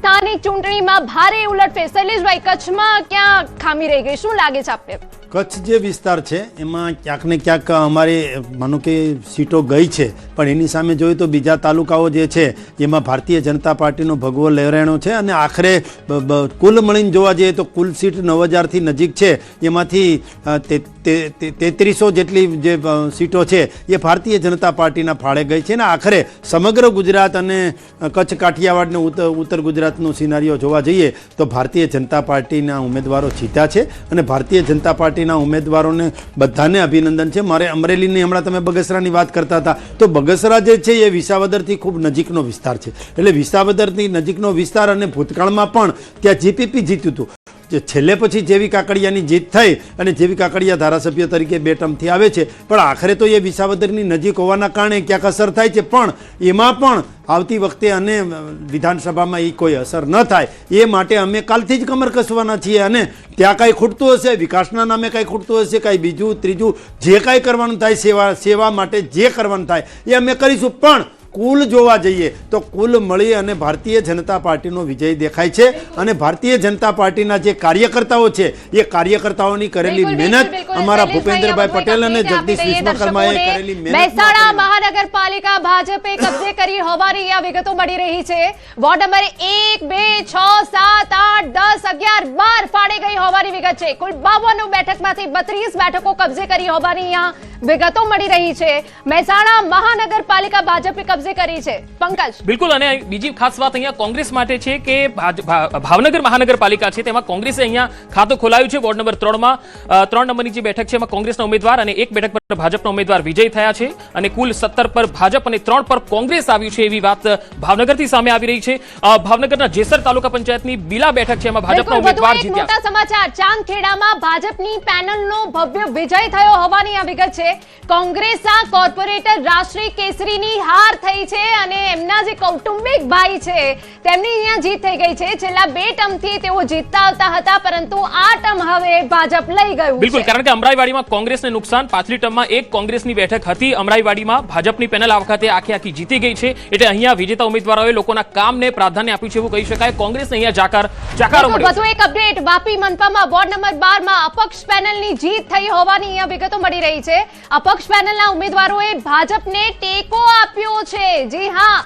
સ્થાનિક ચૂંટણીમાં ભારે ઉલટફેર. શૈલેષભાઈ, કચ્છમાં ક્યાં ખામી રહી ગઈ, શું લાગે છે આપને? કચ્છ જે વિસ્તાર છે એમાં ક્યાંક ને ક્યાંક અમારી માનો કે સીટો ગઈ છે, પણ એની સામે જોઈએ તો બીજા તાલુકાઓ જે છે એમાં ભારતીય જનતા પાર્ટીનો ભગવો લહેરાણો છે અને આખરે કુલ મળીને જોવા જઈએ તો કુલ સીટ 9000થી નજીક છે. એમાંથી 3300 જેટલી જે સીટો છે એ ભારતીય જનતા પાર્ટીના ફાળે ગઈ છે. ને આખરે સમગ્ર ગુજરાત અને કચ્છ કાઠિયાવાડ ને ઉત્તર ગુજરાતનો સિનારીઓ જોવા જઈએ તો ભારતીય જનતા પાર્ટીના ઉમેદવારો જીત્યા છે અને ભારતીય જનતા પાર્ટીના ઉમેદવારોને બધાને અભિનંદન છે. મારે અમરેલીની હમણાં તમે બગસરાની વાત કરતા હતા તો બગસરા જે છે એ વિસાવદરથી ખૂબ નજીકનો વિસ્તાર છે. એટલે વિસાવદરથી નજીકનો વિસ્તાર અને ભૂતકાળમાં પણ ત્યાં જીપીપી જીત્યું હતું. છેલ્લે પછી જેવી કાકડિયાની જીત થઈ અને જેવી કાકડિયા ધારાસભ્ય તરીકે 2 ટર્મથી આવે છે, પણ આખરે તો એ વિસાવદરની નજીક હોવાના કારણે ક્યાંક અસર થાય છે, પણ એમાં પણ આવતી વખતે અને વિધાનસભામાં એ કોઈ અસર ન થાય એ માટે અમે કાલથી જ કમર કસવાના છીએ. અને ત્યાં કાંઈ ખૂટતું હશે, વિકાસના નામે કાંઈ ખૂટતું હશે, કાંઈ બીજું ત્રીજું જે કાંઈ કરવાનું થાય સેવા માટે જે કરવાનું થાય એ અમે કરીશું. પણ કુલ જોવા જઈએ તો કુલ મળી અને ભારતીય જનતા પાર્ટીનો વિજય દેખાય છે. અને ભારતીય જનતા પાર્ટીના જે કાર્યકર્તાઓ છે એ કાર્યકર્તાઓની કરેલી મહેનત, અમારા ભૂપેન્દ્રભાઈ પટેલ અને જગદીશ વિશ્વકર્માએ કરેલી મહેનત. મહેસાણા મહાનગરપાલિકા ભાજપે કબજે કરી હોવાની આ વિગતો મળી રહી છે. વોર્ડ નંબર 1, 2, 6, 7, 8, 10, 11, 12 ફાળે ગઈ હોવાની વિગત છે. કુલ 52 બેઠકમાંથી 32 બેઠકો કબજે કરી હોવાની આ વિગતો મળી રહી છે. મહેસાણા મહાનગરપાલિકા ભાજપે કબજે કરી છે. પંકજ, બિલકુલ. અને બીજી ખાસ વાત અહીંયા કોંગ્રેસ માટે છે કે ભાવનગર મહાનગરપાલિકા છે તેમાં કોંગ્રેસે અહીંયા ખાતું ખોલાવ્યું છે. વોર્ડ નંબર 3 માં 3 નંબરની જે બેઠક છે એમાં કોંગ્રેસના ઉમેદવાર અને 1 બેઠક પર ભાજપના ઉમેદવાર વિજય થયા છે અને કુલ 17 પર ભાજપ અને 3 પર કોંગ્રેસ આવ્યું છે એવી વાત ભાવનગરથી સામે આવી રહી છે. ભાવનગરના જેસર તાલુકા પંચાયતની બીલા બેઠક છે એમાં ભાજપના ઉમેદવાર જીત્યા. મોટા સમાચાર, ચાંદખેડામાં ભાજપની પેનલનો ભવ્ય વિજય થયો હોવાની આ વિગત છે. કોંગ્રેસના કોર્પોરેટર રાષ્ટ્રી કેસરીની હાર થઈ છે અને એમના જે કૌટુંબિક ભાઈ છે તેમની અહીંયા જીત થઈ ગઈ છે. છેલ્લા 2 ટર્મથી તેઓ જીતતા આવતા હતા, પરંતુ આ ટર્મ હવે ભાજપ લઈ ગયું. બિલકુલ, કારણ કે અમરાઈવાડીમાં કોંગ્રેસને નુકસાન. પાછલી ટર્મમાં એક કોંગ્રેસની બેઠક હતી અમરાઈવાડીમાં, ભાજપની પેનલ આ વખતે આખી જીતી ગઈ છે. એટલે અહીંયા વિજેતા ઉમેદવારોએ લોકોના કામને પ્રાધાન્ય આપ્યું છે એવું કહી શકાય. કોંગ્રેસને અહીંયા જાકારો મળ્યો. વધુ એક અપડેટ, વાપી મનપામાં વોર્ડ નંબર 12 માં અપક્ષ પેનલની જીત થઈ હોવાની અહીંયા વિગતો મળી રહી છે. અપક્ષ પેનલના ઉમેદવારોએ ભાજપને ટેકો આપ્યો છે. જી હા,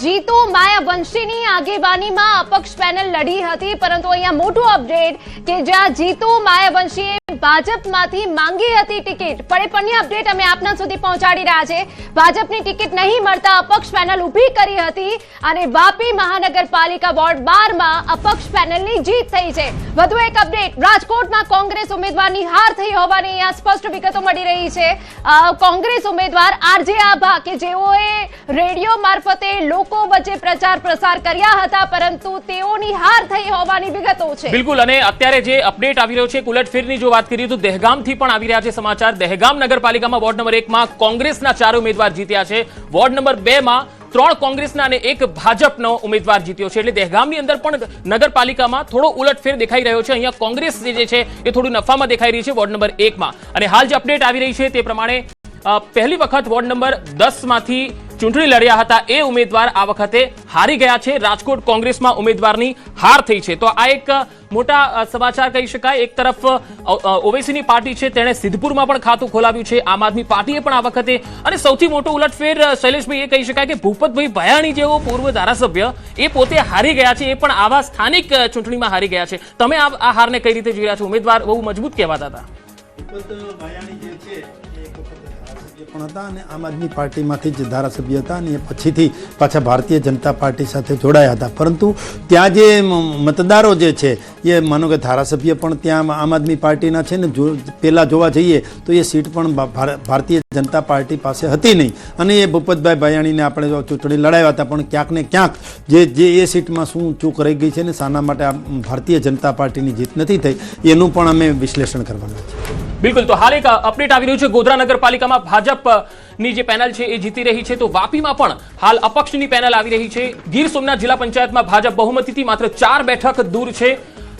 જીતુ માયાવંશીની આગેવાનીમાં અપક્ષ પેનલ લડી હતી, પરંતુ અહીંયા મોટું અપડેટ કે જ્યાં જીતુ માયાવંશીએ ભાજપમાંથી માંગી હતી ટિકિટ, પડે અપડેટ અમે આપના સુધી પહોંચાડી રહ્યા છે. ભાજપની ટિકિટ નહીં મળતા અપક્ષ પેનલ ઊભી કરી હતી અને વાપી મહાનગરપાલિકા વોર્ડ 12 માં અપક્ષ પેનલની જીત થઈ છે. વધુ એક અપડેટ, રાજકોટમાં કોંગ્રેસ ઉમેદવારની હાર થઈ હોવાની અહીંયા સ્પષ્ટ વિગતો મળી રહી છે. કોંગ્રેસ ઉમેદવાર આરજે આભા કે જેઓએ રેડિયો મારફતે લોકો વચ્ચે પ્રચાર પ્રસાર કર્યા હતા, પરંતુ તેઓની હાર થઈ હોવાની વિગતો છે. બિલકુલ. અને અત્યારે જે અપડેટ આવી રહ્યો છે ઉલટફેરની જો વાત કરીએ તો દહેગામથી પણ આવી રહ્યા છે સમાચાર. દહેગામ નગરપાલિકામાં વોર્ડ નંબર 1 માં કોંગ્રેસના 4 ઉમેદવાર જીત્યા છે. વોર્ડ નંબર 2 માં 3 કોંગ્રેસના અને 1 ભાજપનો ઉમેદવાર જીત્યો છે. એટલે દહેગામની અંદર પણ નગરપાલિકામાં થોડો ઉલટફેર દેખાઈ રહ્યો છે. અહીંયા કોંગ્રેસ જે છે એ થોડું નફામાં દેખાઈ રહી છે વોર્ડ નંબર 1 માં. અને હાલ જે અપડેટ આવી રહી છે તે પ્રમાણે પહેલી વખત વોર્ડ નંબર 10 માંથી ચૂંટણી લડ્યા હતા એ ઉમેદવાર આ વખતે હારી ગયા છે. રાજકોટ કોંગ્રેસમાં ઉમેદવારની હાર થઈ છે. તો આ એક મોટા સમાચાર કહી શકાય. એક તરફ ઓવેસીની પાર્ટી છે તેણે સિદ્ધપુરમાં પણ ખાતું ખોલાવ્યું છે. આમ આદમી પાર્ટીએ પણ આ વખતે, અને સૌથી મોટો ઉલટફેર શૈલેષભાઈ એ કહી શકાય કે ભૂપતભાઈ ભયાણી જેવો પૂર્વ ધારાસભ્ય એ પોતે હારી ગયા છે, એ પણ આવા સ્થાનિક ચૂંટણીમાં હારી ગયા છે. તમે આ હારને કઈ રીતે જોઈ રહ્યા છો? ઉમેદવાર બહુ મજબૂત કહેવાતા હતા. ભયાણી જે છે પણ હતા અને આમ આદમી પાર્ટીમાંથી જ ધારાસભ્ય હતા અને એ પછીથી પાછા ભારતીય જનતા પાર્ટી સાથે જોડાયા હતા. પરંતુ ત્યાં જે મતદારો જે છે એ માનો કે ધારાસભ્ય પણ ત્યાં આમ આદમી પાર્ટીના છે ને પહેલાં જોવા જઈએ તો એ સીટ પણ ભારતીય જનતા પાર્ટી પાસે હતી નહીં. અને એ ભૂપતભાઈ ભયાણીને આપણે ચૂંટણી લડાવ્યા હતા, પણ ક્યાંક ને ક્યાંક જે એ સીટમાં શું ચૂક રહી ગઈ છે ને શાના માટે ભારતીય જનતા પાર્ટીની જીત નથી થઈ એનું પણ અમે વિશ્લેષણ કરવાના છે. બિલકુલ. તો હાલ એક અપડેટ આવી રહ્યું છે. ગોધરા નગરપાલિકામાં ભાજપની જે પેનલ છે એ જીતી રહી છે. તો વાપીમાં પણ હાલ અપક્ષની પેનલ આવી રહી છે. ગીર સોમનાથ જિલ્લા પંચાયતમાં ભાજપ બહુમતીથી માત્ર 4 બેઠક દૂર છે.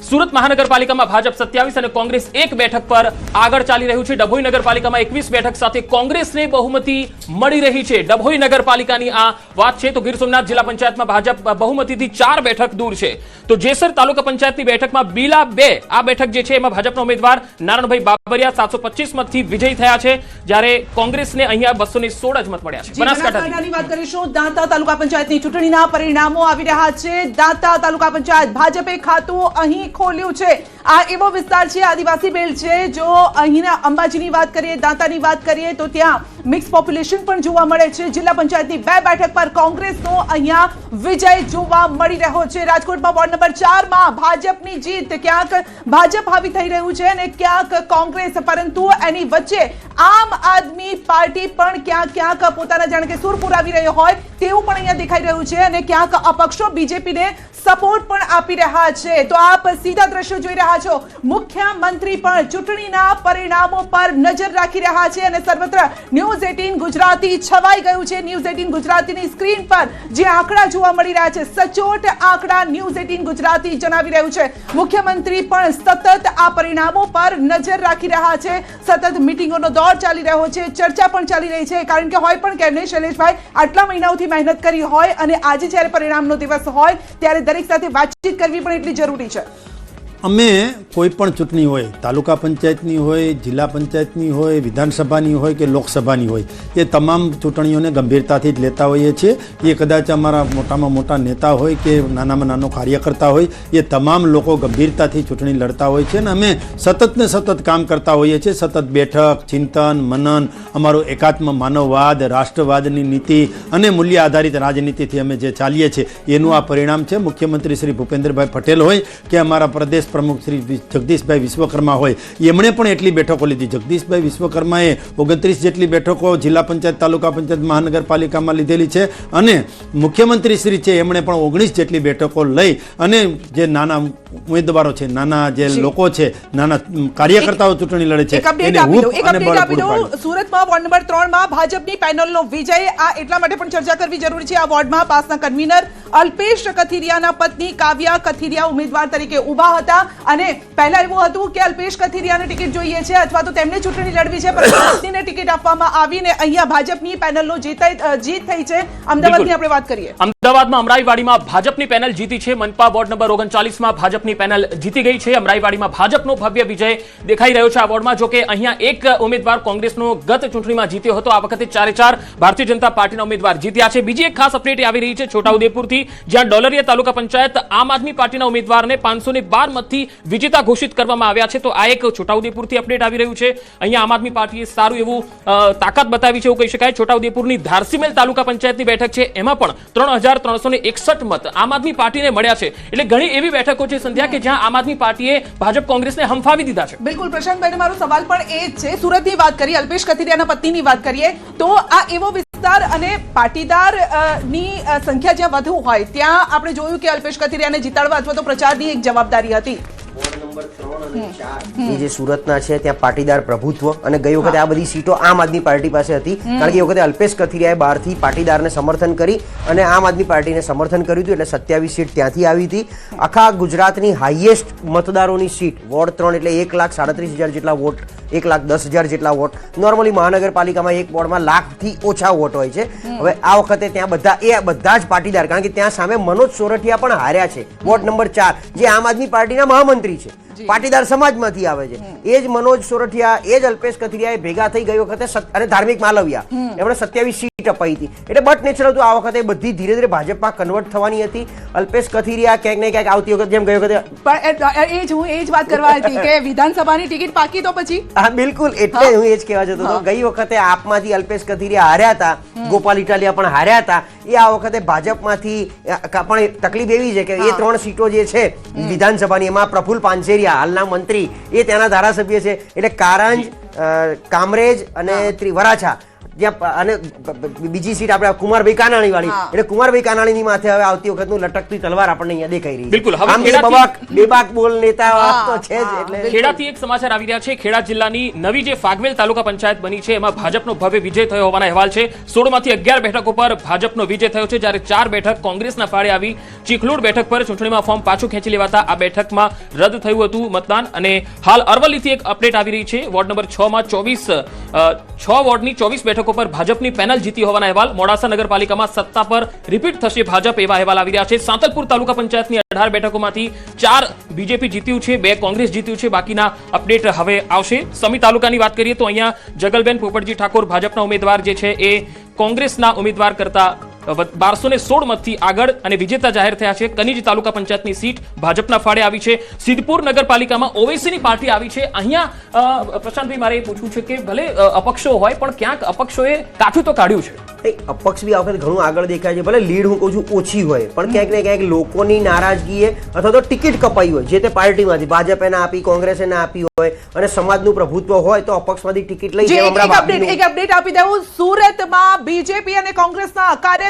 સુરત મહાનગરપાલિકામાં ભાજપ 27 અને કોંગ્રેસ 1 બેઠક પર આગળ ચાલી રહ્યું છે. ડભોઈ નગરપાલિકામાં 21 બેઠક સાથે કોંગ્રેસને બહુમતી મળી રહી છે. ડભોઈ નગરપાલિકાની આ વાત છે તો ગીર સોમનાથ જિલ્લા પંચાયતમાં ભાજપ બહુમતીથી 4 બેઠક દૂર છે. તો જેસર તાલુકા પંચાયતની બેઠકમાં બીલા 2 આ બેઠક જે છે એમાં ભાજપના ઉમેદવાર નારણભાઈ બાબરિયા 725 મતથી વિજયી થયા છે, જ્યારે કોંગ્રેસને અહીંયા 216 જ મત મળ્યા છે. બનાસકાંઠાની વાત કરીશું. દાંતા તાલુકા પંચાયતની ચૂંટણીના પરિણામો આવી રહ્યા છે. દાંતા તાલુકા પંચાયત ભાજપે ખાતું અહીં ખોલ્યું છે. આ એવો વિસ્તાર છે, આદિવાસી બેલ્ટ છે. જો અહીંના અંબાજીની વાત કરીએ, દાંતાની વાત કરીએ તો ત્યાં મિક્સ પોપ્યુલેશન પણ જોવા મળે છે. જિલ્લા પંચાયતની 2 બેઠક પર કોંગ્રેસનો અહીંયા વિજય જોવા મળી રહ્યો છે. રાજકોટમાં વોર્ડ નંબર 4 માં ભાજપની જીત. ક્યાંક ભાજપ હાવી થઈ રહ્યું છે અને ક્યાંક કોંગ્રેસ, પરંતુ એની વચ્ચે આમ આદમી પાર્ટી પણ ક્યાંક પોતાના જાણે કે સુર પુરાવી રહ્યો હોય તેવું પણ અહીંયા દેખાઈ રહ્યું છે અને ક્યાંક અપક્ષો બીજેપીને સપોર્ટ પણ આપી રહ્યા છે. તો આપ સીધા દ્રશ્યો જોઈ રહ્યા છો. મુખ્યમંત્રી પણ ચૂંટણીના પરિણામો પર નજર રાખી રહ્યા છે અને સર્વત્ર ન્યૂઝ 18 ગુજરાતી છવાઈ ગયું છે. ન્યૂઝ 18 ગુજરાતીની સ્ક્રીન પર જે આંકડા જોવા મળી રહ્યા છે, સચોટ આંકડા ન્યૂઝ 18 ગુજરાતી જણાવી રહ્યું છે. મુખ્યમંત્રી પણ સતત આ પરિણામો પર નજર રાખી રહ્યા છે. સતત મીટિંગોનો દોર ચાલી રહ્યો છે, ચર્ચા પણ ચાલી રહી છે. કારણ કે હોય પણ કેમ નહીં શૈલેષભાઈ, આટલા મહિનાઓથી મહેનત કરી હોય અને આજે જ્યારે પરિણામનો દિવસ હોય ત્યારે દરેક સાથે વાતચીત કરવી પણ એટલી જરૂરી છે. અમે કોઈ પણ ચૂંટણી હોય, તાલુકા પંચાયતની હોય, જિલ્લા પંચાયતની હોય, વિધાનસભાની હોય કે લોકસભાની હોય, એ તમામ ચૂંટણીઓને ગંભીરતાથી જ લેતા હોઈએ છીએ. એ કદાચ અમારા મોટામાં મોટા નેતા હોય કે નાનામાં નાનો કાર્યકર્તા હોય, એ તમામ લોકો ગંભીરતાથી ચૂંટણી લડતા હોય છે અને અમે સતત ને સતત કામ કરતા હોઈએ છીએ. સતત બેઠક, ચિંતન, મનન, અમારો એકાત્મ માનવવાદ, રાષ્ટ્રવાદની નીતિ અને મૂલ્ય આધારિત રાજનીતિથી અમે જે ચાલીએ છીએ એનું આ પરિણામ છે. મુખ્યમંત્રી શ્રી ભૂપેન્દ્રભાઈ પટેલ હોય કે અમારા પ્રદેશ પ્રમુખ શ્રી જગદીશભાઈ વિશ્વકર્મા હોય, એમણે પણ એટલી બેઠકો લીધી. જગદીશભાઈ વિશ્વકર્માએ 29 જેટલી બેઠકો જિલ્લા પંચાયત, તાલુકા પંચાયત, મહાનગરપાલિકામાં લીધેલી છે અને મુખ્યમંત્રી શ્રી છે એમણે પણ 19 જેટલી બેઠકો લઈ અને જે નાના ઉમેદવારો છે, નાના જે લોકો છે, નાના કાર્યકર્તાઓ ચૂંટણી લડે છે એને હૂંફ અને બળ પૂરું પાડ્યું. સુરતમાં વોર્ડ નંબર 3 માં ભાજપની પેનલનો વિજય. આ એટલા માટે પણ ચર્ચા કરવી જરૂરી છે. આ વોર્ડમાં પાસના કન્વીનર અલ્પેશ કથિરિયાના પત્ની કાવ્યા કથિરિયા ઉમેદવાર તરીકે ઊભા હતા અને પહેલા એવું હતું કે અલ્પેશ કથિરિયાને ટિકિટ જોઈએ છે અથવા તો તેમને ચૂંટણી લડવી છે, પરંતુ પત્નીને ટિકિટ આપવામાં આવીને અહીંયા ભાજપની પેનલનો જીત થઈ છે. અમદાવાદની આપણે વાત કરીએ. અમદાવાદમાં અમરાઈવાડીમાં ભાજપની પેનલ જીતી છે. મનપા વોર્ડ નંબર 39માં ભાજપની પેનલ જીતી ગઈ છે. અમરાઈવાડીમાં ભાજપનો ભવ્ય વિજય દેખાઈ રહ્યો છે આ વોર્ડમાં. જો કે અહીંયા એક ઉમેદવાર કોંગ્રેસનો ગત ચૂંટણીમાં જીત્યો હતો. આ વખતે 4 ભારતીય જનતા પાર્ટીના ઉમેદવાર જીત્યા છે. બીજી એક ખાસ અપડેટ આવી રહી છે છોટાઉદેપુરથી, જ્યાં ડોલરિયા તાલુકા પંચાયત આમ આદમી પાર્ટીના ઉમેદવારને 512 મતથી વિજેતા ઘોષિત કરવામાં આવ્યા છે. તો આ એક છોટાઉદેપુરથી અપડેટ આવી રહ્યું છે. અહીંયા આમ આદમી પાર્ટીએ સારું એવું તાકાત બતાવી છે એવું કહી શકાય. છોટાઉદેપુરની ધારસીમેલ તાલુકા પંચાયતની બેઠક છે, એમાં પણ 3361 મત આમ આદમી પાર્ટીને મળ્યા છે. એટલે ઘણી એવી બેઠકો છે સંધ્યા કે જ્યાં આમ આદમી પાર્ટીએ ભાજપ કોંગ્રેસને હંફાવી દીધા છે. બિલકુલ પ્રશાંતભાઈ, મારો સવાલ પણ એ જ છે. સુરતની વાત કરીએ, અલ્પેશ કથિરિયાના પત્નીની વાત કરીએ તો આ એવો વિસ્તાર અને પાટીદાર ની સંખ્યા જ્યાં વધુ હોય ત્યાં આપણે જોયું કે અલ્પેશ કથિરિયાને જીતાડવા અથવા તો પ્રચારની એક જવાબદારી હતી. વોર્ડ નંબર 3 અને 4 જે સુરતના છે ત્યાં પાટીદાર પ્રભુત્વ અને ગઈ વખતે આ બધી સીટો આમ આદમી પાર્ટી પાસે હતી, કારણ કે એ વખતે અલ્પેશ કથિરિયાએ બહારથી પાટીદારને સમર્થન કરી અને આમ આદમી પાર્ટીને સમર્થન કર્યું હતું, એટલે 27 સીટ ત્યાંથી આવી હતી. આખા ગુજરાતની હાઈએસ્ટ મતદારોની સીટ વોર્ડ 3 એટલે 1,37,000 જેટલા વોટ, 1,10,000 જેટલા વોટ. નોર્મલી મહાનગરપાલિકામાં એક વોર્ડમાં લાખથી ઓછા વોટ હોય છે. હવે આ વખતે ત્યાં બધા જ પાટીદાર, કારણ કે ત્યાં સામે મનોજ સોરઠિયા પણ હાર્યા છે વોર્ડ નંબર 4, જે આમ આદમી પાર્ટીના મહામંત્રી છે, પાટીદાર સમાજમાંથી આવે છે. એ જ મનોજ સોરઠિયા, એ જ અલ્પેશ કથિરિયાએ ભેગા થઈ ગઈ વખતે અને ધાર્મિક માલવિયા એમણે 27 સીટ અપાઈ હતી. એટલે બટ નેચરલ હતું આ વખતે બધી ધીરે ધીરે ભાજપમાં કન્વર્ટ થવાની હતી. અલ્પેશ કથિરિયા ક્યાંક ને ક્યાંક આવતી વખત જેમ ગઈ વખતે પણ હું એ જ વાત કરવા હતી કે વિધાનસભાની ટિકિટ પાકી તો પછી. હા બિલકુલ, એટલે હું એ જ કહેવા જતો હતો. ગઈ વખતે આપમાંથી અલ્પેશ કથિરિયા હાર્યા હતા, ગોપાલ ઇટાલિયા પણ હાર્યા હતા. એ આ વખતે ભાજપમાંથી પણ તકલીફ એવી છે કે એ 3 સીટો જે છે વિધાનસભાની, એમાં પ્રફુલ્લ પાનસેરિયા હાલના મંત્રી એ ત્યાંના ધારાસભ્ય છે, એટલે કારંજ, કામરેજ અને વરાછા જ્યાં અને બીજી સીટ આપણે કુમારભાઈ કાનાણી વાળી, એટલે કુમારભાઈ કાનાણીની માથે હવે આવતી વખતનું લટકતી તલવાર આપણને અહીંયા દેખાઈ રહી છે. બિલકુલ. હવે આમ બેબાક બોલ નેતા તો છે જ. એટલે ખેડાથી એક સમાચાર આવી રહ્યા છે. ખેડા જિલ્લાની નવી જે ફાગવેલ તાલુકા પંચાયત બની છે એમાં ભાજપનો ભવ્ય વિજય થયો હોવાના અહેવાલ છે. 16 માંથી 11 બેઠકો પર ભાજપનો વિજય થયો છે, જ્યારે 4 બેઠક કોંગ્રેસના ફાળે આવી. ચીખલોડ બેઠક પર ચૂંટણીમાં ફોર્મ પાછું ખેંચી લેવાતા આ બેઠકમાં રદ થયું હતું મતદાન. અને હાલ અરવલ્લીથી એક અપડેટ આવી રહી છે. વોર્ડ નંબર 6 માં 6 વોર્ડની 24 બેઠકો પર ભાજપની પેનલ જીતી હોવાના અહેવાલ. મોડાસા નગરપાલિકામાં સત્તા પર રિપીટ થશે ભાજપ, એવા અહેવાલ આવી રહ્યા છે. સાંતલપુર તાલુકા પંચાયતની 18 બેઠકોમાંથી 4 બીજેપી જીત્યું છે, 2 કોંગ્રેસ જીત્યું છે. બાકીના અપડેટ હવે આવશે. સમી તાલુકાની વાત કરીએ તો અહીંયા જગલબેન પોપટજી ઠાકોર ભાજપના ઉમેદવાર જે છે એ કોંગ્રેસના ઉમેદવાર કરતા 1216 મતથી આગળ અને વિજેતા જાહેર થયા છે. કનીજ તાલુકા પંચાયતની સીટ ભાજપના ફાળે આવી છે. સિદ્ધપુર નગરપાલિકામાં ઓવેસીની પાર્ટી આવી છે. અહીંયા પ્રશાંતભાઈ મારે એ પૂછવું છે કે ભલે અપક્ષો હોય પણ ક્યાંક અપક્ષોએ કાઠું તો કાઢ્યું છે. અપક્ષ બી આ વખતે ઘણું આગળ દેખાય છે. ભલે લીડ હું કહું છું ઓછી હોય, પણ ક્યાંક ને ક્યાંક લોકોની નારાજગીએ અથવા તો ટિકિટ કપાઈ હોય જે તે પાર્ટીમાંથી, ભાજપે ના આપી, કોંગ્રેસે ના આપી હોય અને સમાજનું પ્રભુત્વ હોય તો અપક્ષમાંથી ટિકિટ લઈ એક અપડેટ આપી દઉં. સુરતમાં બીજેપી અને કોંગ્રેસના કાર્યકર્તાઓ